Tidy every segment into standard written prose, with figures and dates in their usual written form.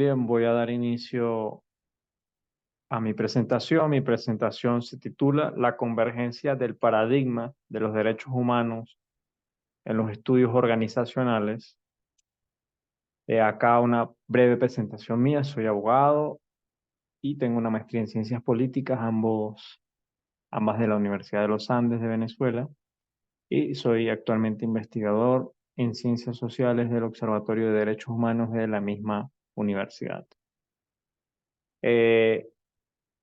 Bien, voy a dar inicio a mi presentación. Mi presentación se titula La convergencia del paradigma de los derechos humanos en los estudios organizacionales. Acá una breve presentación mía. Soy abogado y tengo una maestría en ciencias políticas, ambas de la Universidad de los Andes de Venezuela. Y soy actualmente investigador en ciencias sociales del Observatorio de Derechos Humanos de la misma universidad. Eh,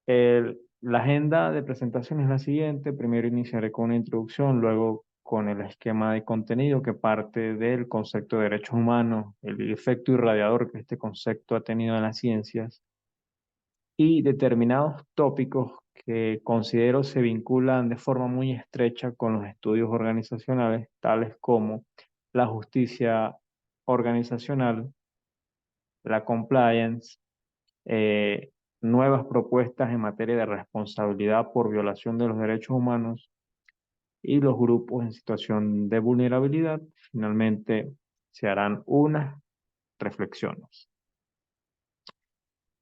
la agenda de presentación es la siguiente. Primero iniciaré con una introducción, luego con el esquema de contenido que parte del concepto de derechos humanos, el efecto irradiador que este concepto ha tenido en las ciencias y determinados tópicos que considero se vinculan de forma muy estrecha con los estudios organizacionales, tales como la justicia organizacional, la compliance, eh, nuevas propuestas en materia de responsabilidad por violación de los derechos humanos y los grupos en situación de vulnerabilidad. Finalmente, se harán unas reflexiones.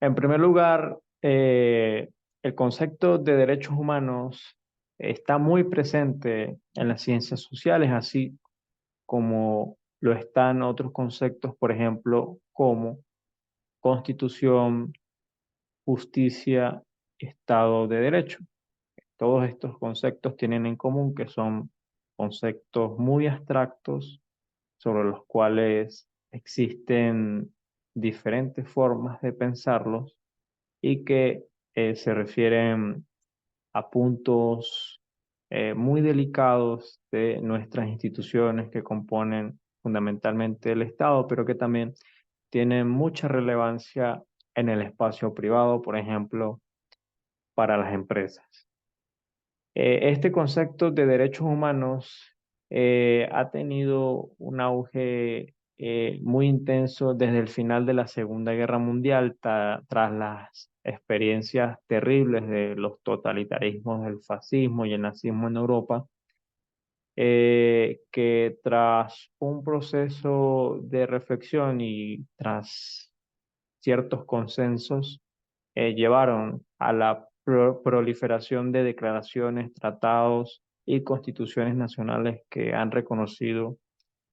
En primer lugar, el concepto de derechos humanos está muy presente en las ciencias sociales, así como lo están otros conceptos, por ejemplo, como constitución, justicia, Estado de Derecho. Todos estos conceptos tienen en común que son conceptos muy abstractos sobre los cuales existen diferentes formas de pensarlos y que se refieren a puntos muy delicados de nuestras instituciones que componen fundamentalmente el Estado, pero que también tienen mucha relevancia en el espacio privado, por ejemplo, para las empresas. Este concepto de derechos humanos ha tenido un auge muy intenso desde el final de la Segunda Guerra Mundial, tras las experiencias terribles de los totalitarismos del fascismo y el nazismo en Europa, que tras un proceso de reflexión y tras ciertos consensos, llevaron a la proliferación de declaraciones, tratados y constituciones nacionales que han reconocido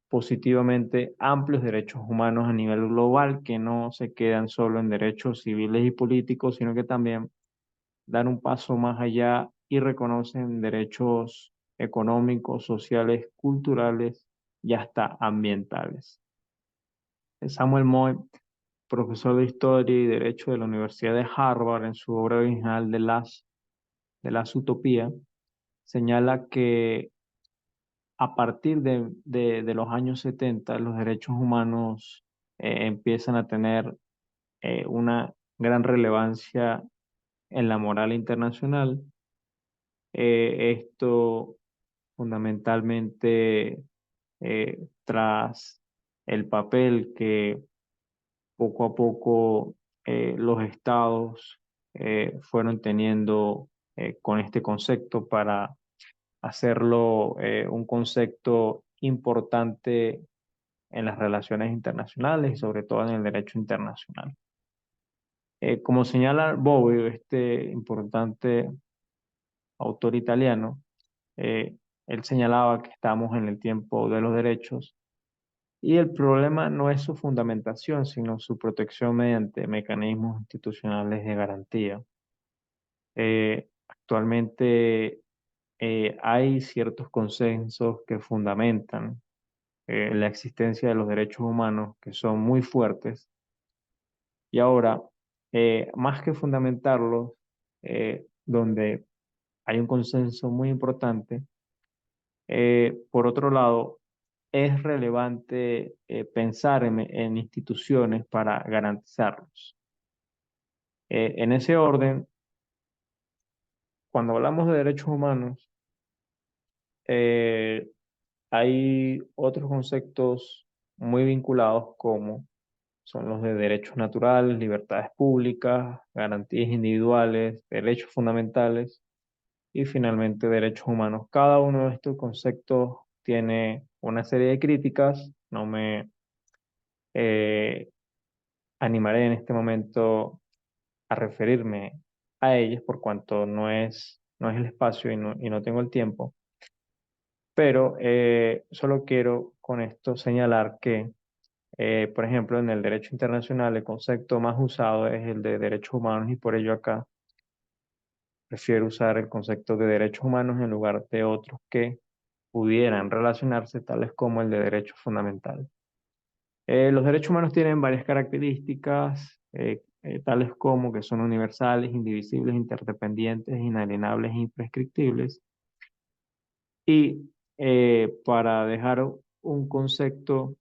positivamente amplios derechos humanos a nivel global, que no se quedan solo en derechos civiles y políticos, sino que también dan un paso más allá y reconocen derechos económicos, sociales, culturales y hasta ambientales. Samuel Moy, profesor de Historia y Derecho de la Universidad de Harvard, en su obra original de las Utopías, señala que a partir de los años 70 los derechos humanos empiezan a tener una gran relevancia en la moral internacional. Esto fundamentalmente tras el papel que poco a poco los estados fueron teniendo con este concepto para hacerlo un concepto importante en las relaciones internacionales y sobre todo en el derecho internacional. Como señala Bobbio, este importante autor italiano, él señalaba que estamos en el tiempo de los derechos y el problema no es su fundamentación, sino su protección mediante mecanismos institucionales de garantía. Actualmente hay ciertos consensos que fundamentan la existencia de los derechos humanos que son muy fuertes y ahora, más que fundamentarlos, donde hay un consenso muy importante, por otro lado, es relevante pensar en instituciones para garantizarlos. En ese orden, cuando hablamos de derechos humanos, eh, hay otros conceptos muy vinculados como son los de derechos naturales, libertades públicas, garantías individuales, derechos fundamentales y finalmente derechos humanos. Cada uno de estos conceptos tiene una serie de críticas. No me eh, animaré en este momento a referirme a ellas por cuanto no es el espacio y no tengo el tiempo, pero solo quiero con esto señalar que, por ejemplo, en el derecho internacional el concepto más usado es el de derechos humanos y por ello acá prefiero usar el concepto de derechos humanos en lugar de otros que pudieran relacionarse, tales como el de derechos fundamentales. Los derechos humanos tienen varias características, tales como que son universales, indivisibles, interdependientes, inalienables e imprescriptibles. Y para dejar un concepto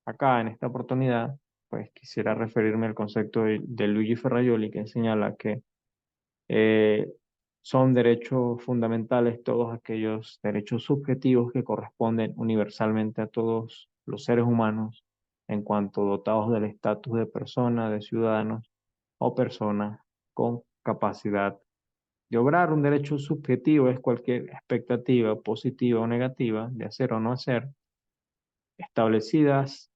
acá en esta oportunidad, pues quisiera referirme al concepto de Luigi Ferrajoli, que señala que eh, son derechos fundamentales todos aquellos derechos subjetivos que corresponden universalmente a todos los seres humanos en cuanto dotados del estatus de persona, de ciudadanos o personas con capacidad de obrar. Un derecho subjetivo es cualquier expectativa positiva o negativa de hacer o no hacer, establecidas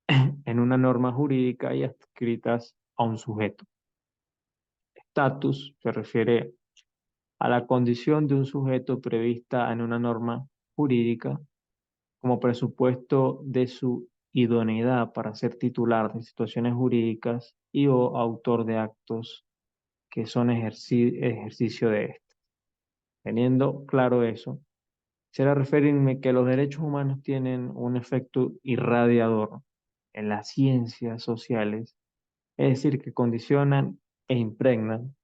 en una norma jurídica y adscritas a un sujeto. Estatus se refiere a la condición de un sujeto prevista en una norma jurídica como presupuesto de su idoneidad para ser titular de situaciones jurídicas y o autor de actos que son ejercicio de esto. Teniendo claro eso, quisiera referirme que los derechos humanos tienen un efecto irradiador en las ciencias sociales, es decir, que condicionan e impregnan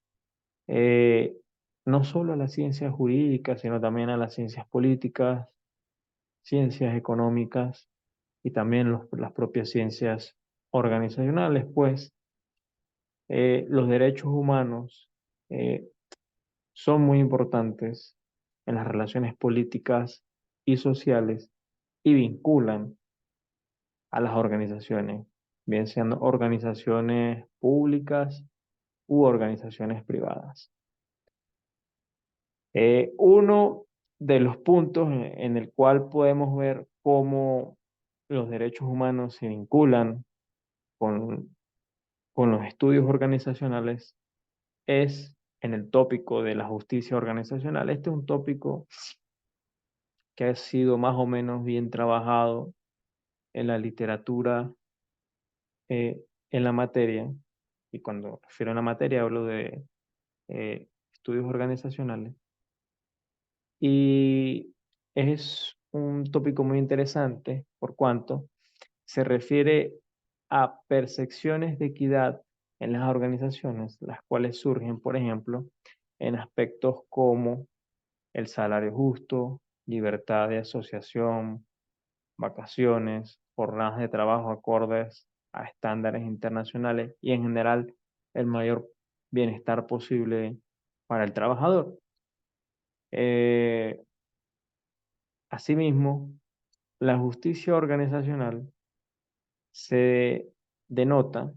eh, no solo a las ciencias jurídicas, sino también a las ciencias políticas, ciencias económicas y también las propias ciencias organizacionales, pues los derechos humanos eh, son muy importantes en las relaciones políticas y sociales y vinculan a las organizaciones, bien sean organizaciones públicas u organizaciones privadas. Uno de los puntos en el cual podemos ver cómo los derechos humanos se vinculan con, con los estudios organizacionales es en el tópico de la justicia organizacional. Este es un tópico que ha sido más o menos bien trabajado en la literatura, en la materia, y cuando refiero a la materia hablo de estudios organizacionales. Y es un tópico muy interesante por cuanto se refiere a percepciones de equidad en las organizaciones, las cuales surgen, por ejemplo, en aspectos como el salario justo, libertad de asociación, vacaciones, jornadas de trabajo acordes a estándares internacionales y en general el mayor bienestar posible para el trabajador. Eh, Asimismo, la justicia organizacional se denota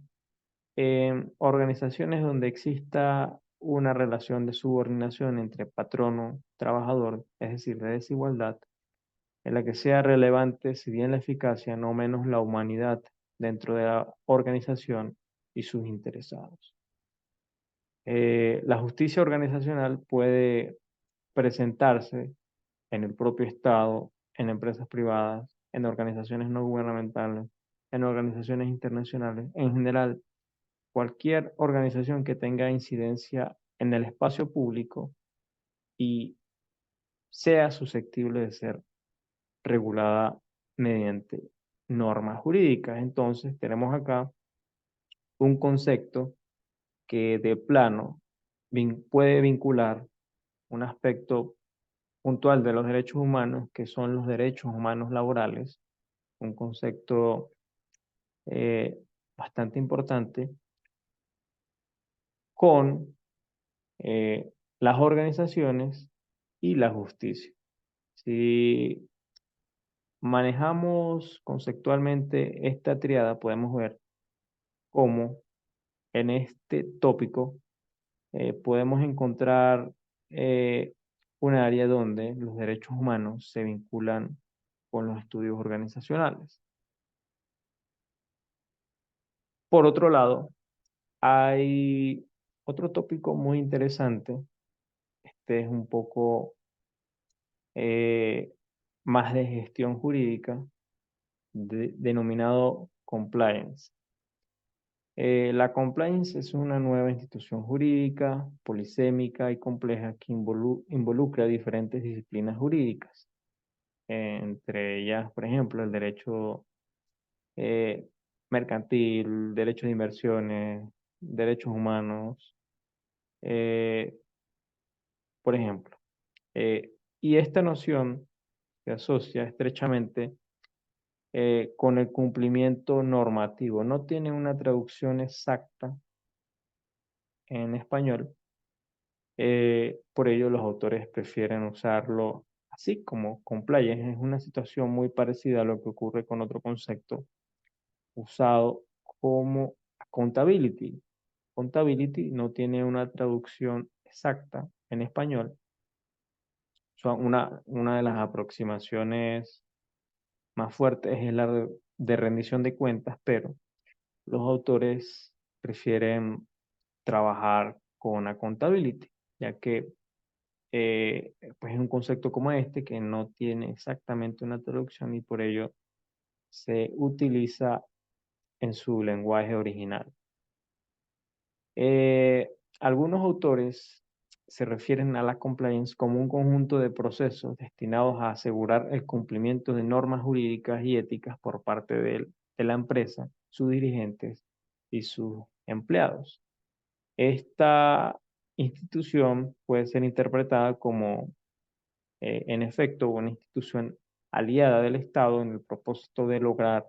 en organizaciones donde exista una relación de subordinación entre patrono-trabajador, es decir, de desigualdad, en la que sea relevante, si bien la eficacia, no menos la humanidad dentro de la organización y sus interesados. La justicia organizacional puede presentarse en el propio Estado, en empresas privadas, en organizaciones no gubernamentales, en organizaciones internacionales, en general, cualquier organización que tenga incidencia en el espacio público y sea susceptible de ser regulada mediante normas jurídicas. Entonces, tenemos acá un concepto que de plano puede vincular un aspecto puntual de los derechos humanos, que son los derechos humanos laborales, un concepto eh, bastante importante, con las organizaciones y la justicia. Si manejamos conceptualmente esta triada, podemos ver cómo en este tópico podemos encontrar un área donde los derechos humanos se vinculan con los estudios organizacionales. Por otro lado, hay otro tópico muy interesante. Este es un poco eh, más de gestión jurídica, denominado compliance. La compliance es una nueva institución jurídica, polisémica y compleja que involucra diferentes disciplinas jurídicas, entre ellas, por ejemplo, el derecho eh, mercantil, derecho de inversiones, derechos humanos, eh, por ejemplo. Y esta noción se asocia estrechamente con el cumplimiento normativo. No tiene una traducción exacta en español. Por ello, los autores prefieren usarlo así como compliance. Es una situación muy parecida a lo que ocurre con otro concepto usado como accountability. Accountability no tiene una traducción exacta en español. Una de las aproximaciones más fuertes es la de rendición de cuentas, pero los autores prefieren trabajar con accountability, ya que pues es un concepto como este que no tiene exactamente una traducción y por ello se utiliza en su lenguaje original. Algunos autores se refieren a la compliance como un conjunto de procesos destinados a asegurar el cumplimiento de normas jurídicas y éticas por parte de la empresa, sus dirigentes y sus empleados. Esta institución puede ser interpretada como en efecto, una institución aliada del Estado en el propósito de lograr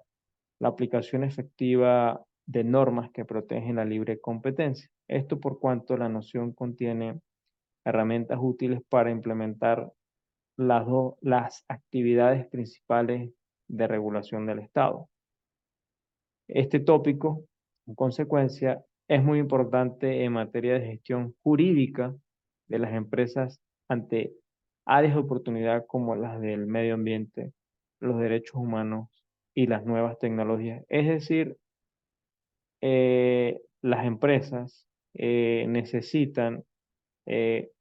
la aplicación efectiva de normas que protegen la libre competencia. Esto por cuanto la noción contiene herramientas útiles para implementar las actividades principales de regulación del Estado. Este tópico, en consecuencia, es muy importante en materia de gestión jurídica de las empresas ante áreas de oportunidad como las del medio ambiente, los derechos humanos y las nuevas tecnologías. Es decir, las empresas necesitan eh,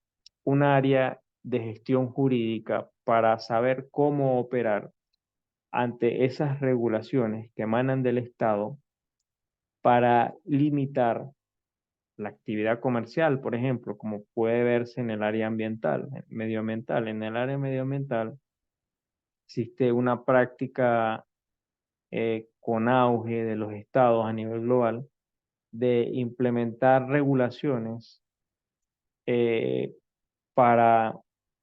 un área de gestión jurídica para saber cómo operar ante esas regulaciones que emanan del Estado para limitar la actividad comercial, por ejemplo, como puede verse en el área ambiental, medioambiental. En el área medioambiental existe una práctica con auge de los estados a nivel global de implementar regulaciones eh, para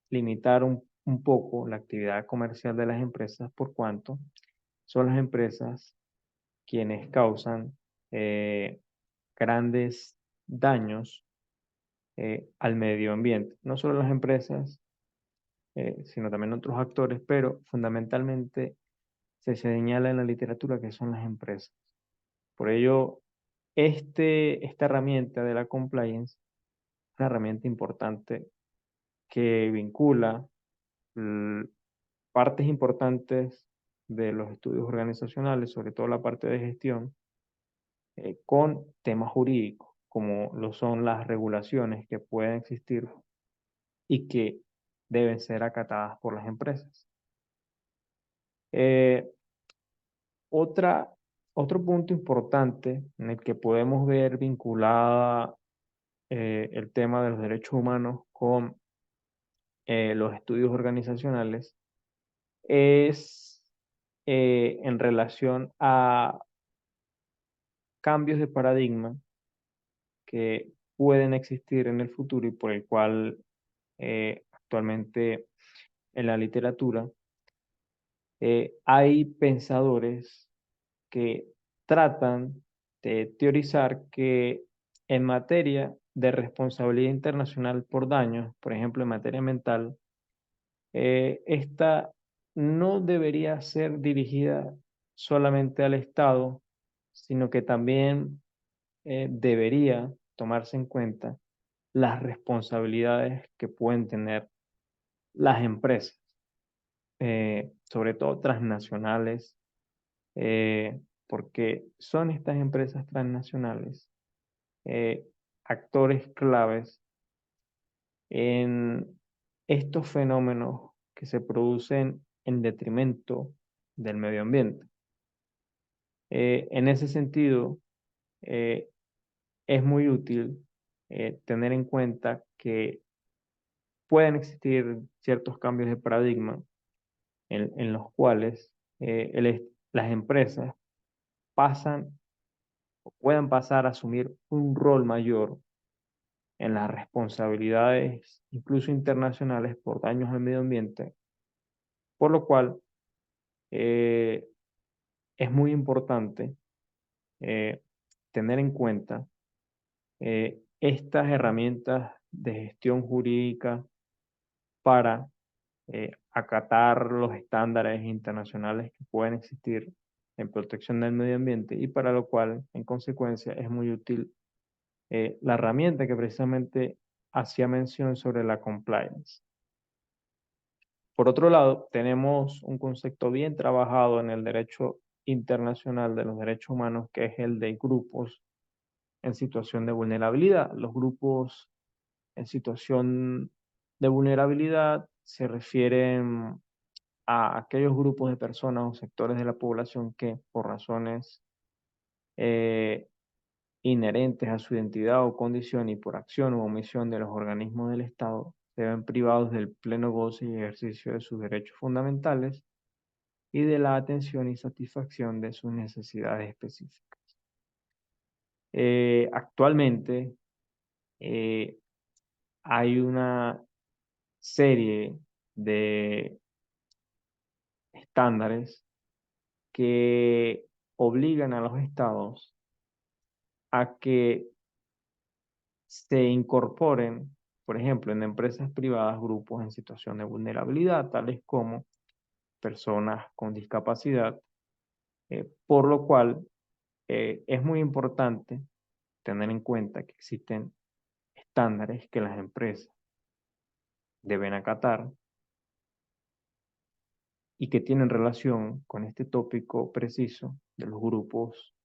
limitar un poco la actividad comercial de las empresas, por cuanto son las empresas quienes causan eh, grandes daños al medio ambiente. No solo las empresas, sino también otros actores, pero fundamentalmente se señala en la literatura que son las empresas. Por ello, esta herramienta de la compliance es una herramienta importante que vincula l- partes importantes de los estudios organizacionales, sobre todo la parte de gestión, con temas jurídicos, como lo son las regulaciones que pueden existir y que deben ser acatadas por las empresas. Eh, otra, Otro punto importante en el que podemos ver vinculada el tema de los derechos humanos con los estudios organizacionales es en relación a cambios de paradigma que pueden existir en el futuro y por el cual actualmente en la literatura hay pensadores que tratan de teorizar que en materia de responsabilidad internacional por daños, por ejemplo, en materia mental, esta no debería ser dirigida solamente al Estado, sino que también debería tomarse en cuenta las responsabilidades que pueden tener las empresas, sobre todo transnacionales, porque son estas empresas transnacionales eh, actores claves en estos fenómenos que se producen en detrimento del medio ambiente. En ese sentido, eh, es muy útil tener en cuenta que pueden existir ciertos cambios de paradigma en los cuales las empresas pasan o puedan pasar a asumir un rol mayor en las responsabilidades, incluso internacionales, por daños al medio ambiente, por lo cual eh, es muy importante eh, tener en cuenta estas herramientas de gestión jurídica para acatar los estándares internacionales que pueden existir en protección del medio ambiente y para lo cual, en consecuencia, es muy útil la herramienta que precisamente hacía mención sobre la compliance. Por otro lado, tenemos un concepto bien trabajado en el derecho internacional de los derechos humanos, que es el de grupos en situación de vulnerabilidad. Los grupos en situación de vulnerabilidad se refieren a aquellos grupos de personas o sectores de la población que por razones eh, inherentes a su identidad o condición y por acción u omisión de los organismos del Estado se ven privados del pleno goce y ejercicio de sus derechos fundamentales y de la atención y satisfacción de sus necesidades específicas. Actualmente eh, hay una serie de estándares que obligan a los estados a que se incorporen, por ejemplo, en empresas privadas, grupos en situación de vulnerabilidad, tales como personas con discapacidad, por lo cual es muy importante tener en cuenta que existen estándares que las empresas deben acatar y que tienen relación con este tópico preciso de los grupos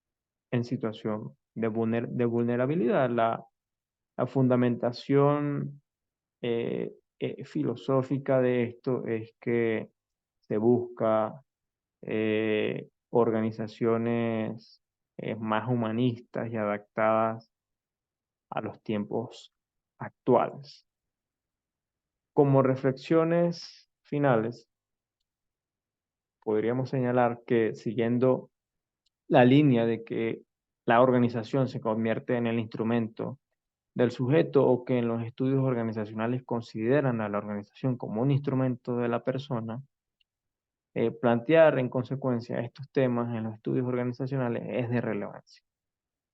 en situación de vulnerabilidad. La fundamentación filosófica de esto es que se busca organizaciones más humanistas y adaptadas a los tiempos actuales. Como reflexiones finales, podríamos señalar que siguiendo la línea de que la organización se convierte en el instrumento del sujeto o que en los estudios organizacionales consideran a la organización como un instrumento de la persona, plantear en consecuencia estos temas en los estudios organizacionales es de relevancia.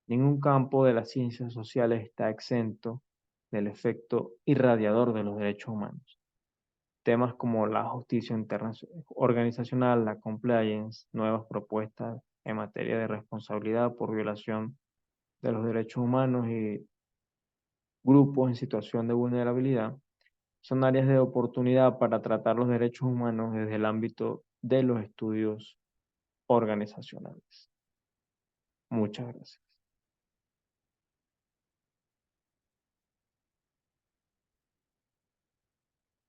Ningún campo de las ciencias sociales está exento del efecto irradiador de los derechos humanos. Temas como la justicia organizacional, la compliance, nuevas propuestas en materia de responsabilidad por violación de los derechos humanos y grupos en situación de vulnerabilidad son áreas de oportunidad para tratar los derechos humanos desde el ámbito de los estudios organizacionales. Muchas gracias.